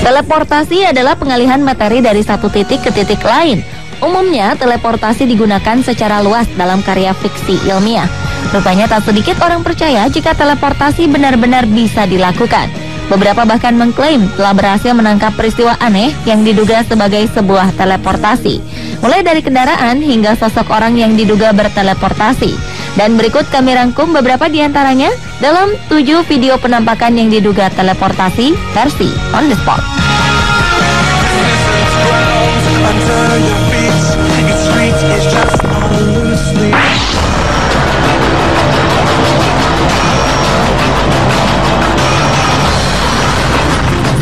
Teleportasi adalah pengalihan materi dari satu titik ke titik lain. Umumnya, teleportasi digunakan secara luas dalam karya fiksi ilmiah. Rupanya tak sedikit orang percaya jika teleportasi benar-benar bisa dilakukan. Beberapa bahkan mengklaim telah berhasil menangkap peristiwa aneh yang diduga sebagai sebuah teleportasi. Mulai dari kendaraan hingga sosok orang yang diduga berteleportasi. Dan berikut kami rangkum beberapa di antaranya dalam 7 video penampakan yang diduga teleportasi versi on the spot.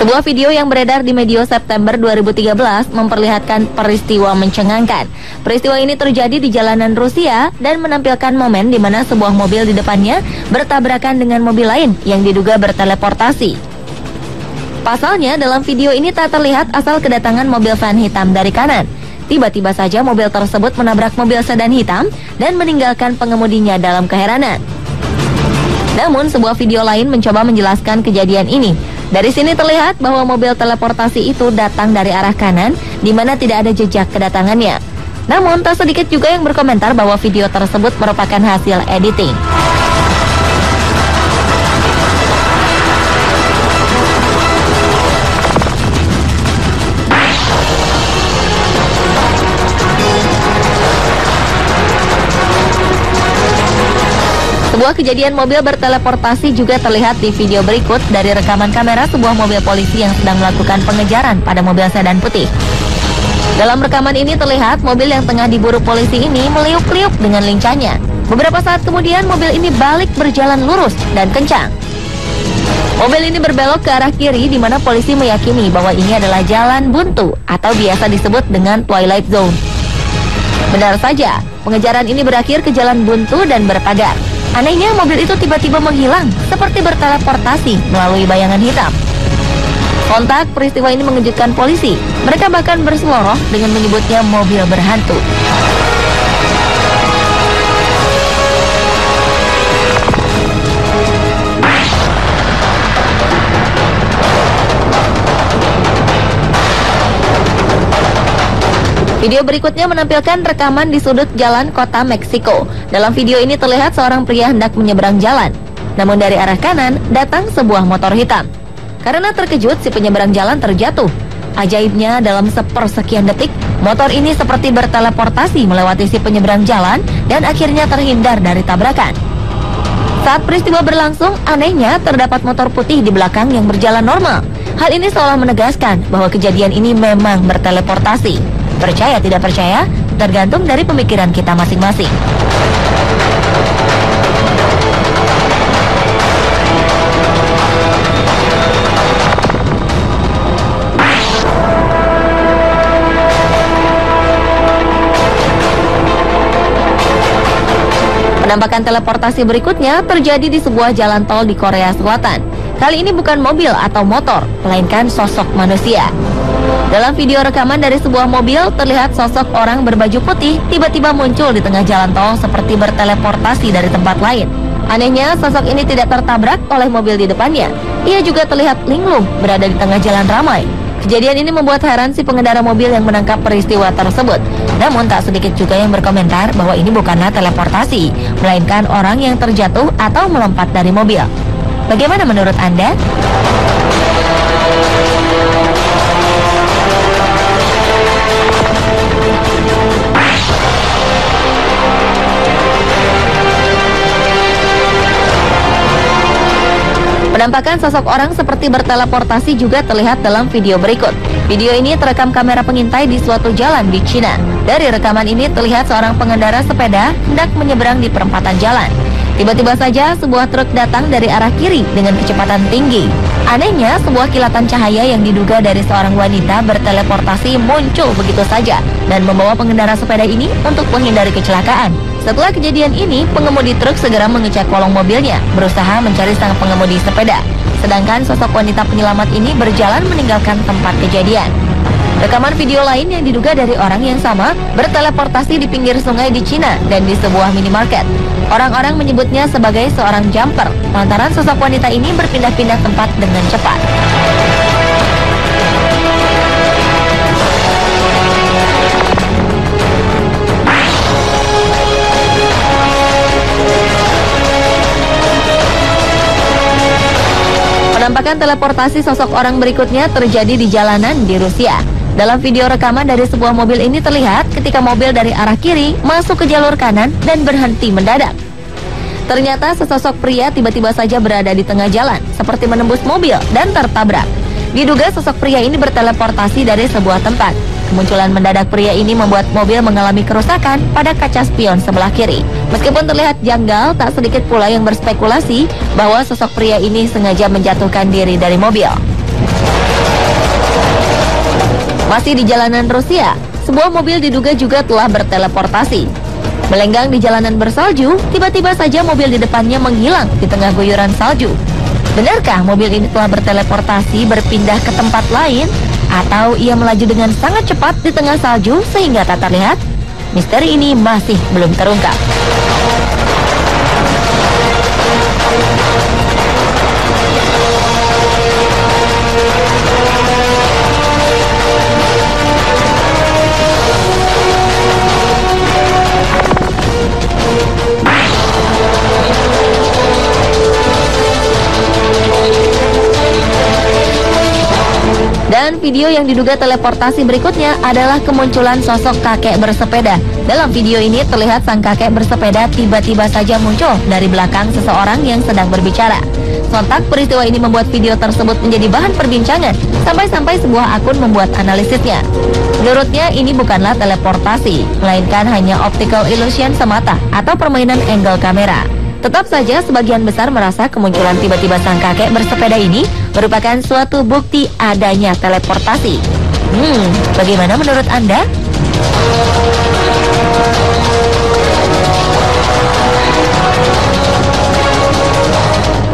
Sebuah video yang beredar di media September 2013 memperlihatkan peristiwa mencengangkan. Peristiwa ini terjadi di jalanan Rusia dan menampilkan momen di mana sebuah mobil di depannya bertabrakan dengan mobil lain yang diduga berteleportasi. Pasalnya, dalam video ini tak terlihat asal kedatangan mobil van hitam dari kanan. Tiba-tiba saja mobil tersebut menabrak mobil sedan hitam dan meninggalkan pengemudinya dalam keheranan. Namun, sebuah video lain mencoba menjelaskan kejadian ini. Dari sini terlihat bahwa mobil teleportasi itu datang dari arah kanan, di mana tidak ada jejak kedatangannya. Namun, tak sedikit juga yang berkomentar bahwa video tersebut merupakan hasil editing. Sebuah kejadian mobil berteleportasi juga terlihat di video berikut dari rekaman kamera sebuah mobil polisi yang sedang melakukan pengejaran pada mobil sedan putih. Dalam rekaman ini terlihat mobil yang tengah diburu polisi ini meliuk-liuk dengan lincahnya. Beberapa saat kemudian mobil ini balik berjalan lurus dan kencang. Mobil ini berbelok ke arah kiri di mana polisi meyakini bahwa ini adalah jalan buntu atau biasa disebut dengan Twilight Zone. Benar saja, pengejaran ini berakhir ke jalan buntu dan berpagar. Anehnya, mobil itu tiba-tiba menghilang, seperti berteleportasi melalui bayangan hitam. Sontak, peristiwa ini mengejutkan polisi. Mereka bahkan berseloroh dengan menyebutnya mobil berhantu. Video berikutnya menampilkan rekaman di sudut jalan kota Meksiko. Dalam video ini terlihat seorang pria hendak menyeberang jalan. Namun dari arah kanan datang sebuah motor hitam. Karena terkejut, si penyeberang jalan terjatuh. Ajaibnya, dalam sepersekian detik, motor ini seperti berteleportasi melewati si penyeberang jalan dan akhirnya terhindar dari tabrakan. Saat peristiwa berlangsung, anehnya terdapat motor putih di belakang yang berjalan normal. Hal ini seolah menegaskan bahwa kejadian ini memang berteleportasi. Percaya tidak percaya, tergantung dari pemikiran kita masing-masing. Penampakan teleportasi berikutnya terjadi di sebuah jalan tol di Korea Selatan. Kali ini bukan mobil atau motor, melainkan sosok manusia. Dalam video rekaman dari sebuah mobil, terlihat sosok orang berbaju putih tiba-tiba muncul di tengah jalan tol seperti berteleportasi dari tempat lain. Anehnya, sosok ini tidak tertabrak oleh mobil di depannya. Ia juga terlihat linglung berada di tengah jalan ramai. Kejadian ini membuat heran si pengendara mobil yang menangkap peristiwa tersebut. Namun tak sedikit juga yang berkomentar bahwa ini bukanlah teleportasi, melainkan orang yang terjatuh atau melompat dari mobil. Bagaimana menurut Anda? Penampakan sosok orang seperti berteleportasi juga terlihat dalam video berikut. Video ini terekam kamera pengintai di suatu jalan di Cina. Dari rekaman ini terlihat seorang pengendara sepeda hendak menyeberang di perempatan jalan. Tiba-tiba saja sebuah truk datang dari arah kiri dengan kecepatan tinggi. Anehnya, sebuah kilatan cahaya yang diduga dari seorang wanita berteleportasi muncul begitu saja dan membawa pengendara sepeda ini untuk menghindari kecelakaan. Setelah kejadian ini, pengemudi truk segera mengecek kolong mobilnya, berusaha mencari sang pengemudi sepeda. Sedangkan sosok wanita penyelamat ini berjalan meninggalkan tempat kejadian. Rekaman video lain yang diduga dari orang yang sama berteleportasi di pinggir sungai di Cina dan di sebuah minimarket. Orang-orang menyebutnya sebagai seorang jumper, lantaran sosok wanita ini berpindah-pindah tempat dengan cepat. Penampakan teleportasi sosok orang berikutnya terjadi di jalanan di Rusia. Dalam video rekaman dari sebuah mobil ini terlihat ketika mobil dari arah kiri masuk ke jalur kanan dan berhenti mendadak. Ternyata sesosok pria tiba-tiba saja berada di tengah jalan, seperti menembus mobil dan tertabrak. Diduga sosok pria ini berteleportasi dari sebuah tempat. Kemunculan mendadak pria ini membuat mobil mengalami kerusakan pada kaca spion sebelah kiri. Meskipun terlihat janggal, tak sedikit pula yang berspekulasi bahwa sosok pria ini sengaja menjatuhkan diri dari mobil. Masih di jalanan Rusia, sebuah mobil diduga juga telah berteleportasi. Melenggang di jalanan bersalju, tiba-tiba saja mobil di depannya menghilang di tengah guyuran salju. Benarkah mobil ini telah berteleportasi berpindah ke tempat lain? Atau ia melaju dengan sangat cepat di tengah salju sehingga tak terlihat? Misteri ini masih belum terungkap. Dan video yang diduga teleportasi berikutnya adalah kemunculan sosok kakek bersepeda. Dalam video ini terlihat sang kakek bersepeda tiba-tiba saja muncul dari belakang seseorang yang sedang berbicara. Sontak peristiwa ini membuat video tersebut menjadi bahan perbincangan, sampai-sampai sebuah akun membuat analisisnya. Menurutnya ini bukanlah teleportasi, melainkan hanya optical illusion semata atau permainan angle kamera. Tetap saja sebagian besar merasa kemunculan tiba-tiba sang kakek bersepeda ini merupakan suatu bukti adanya teleportasi. Bagaimana menurut Anda?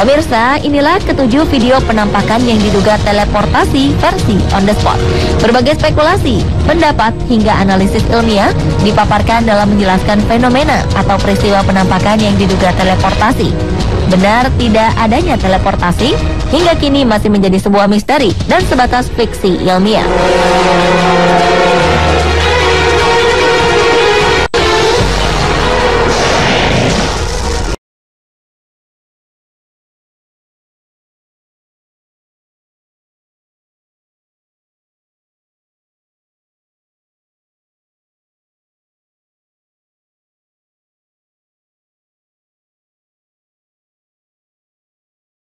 Pemirsa, inilah ketujuh video penampakan yang diduga teleportasi versi on the spot. Berbagai spekulasi, pendapat, hingga analisis ilmiah dipaparkan dalam menjelaskan fenomena atau peristiwa penampakan yang diduga teleportasi. Benar tidak adanya teleportasi hingga kini masih menjadi sebuah misteri dan sebatas fiksi ilmiah.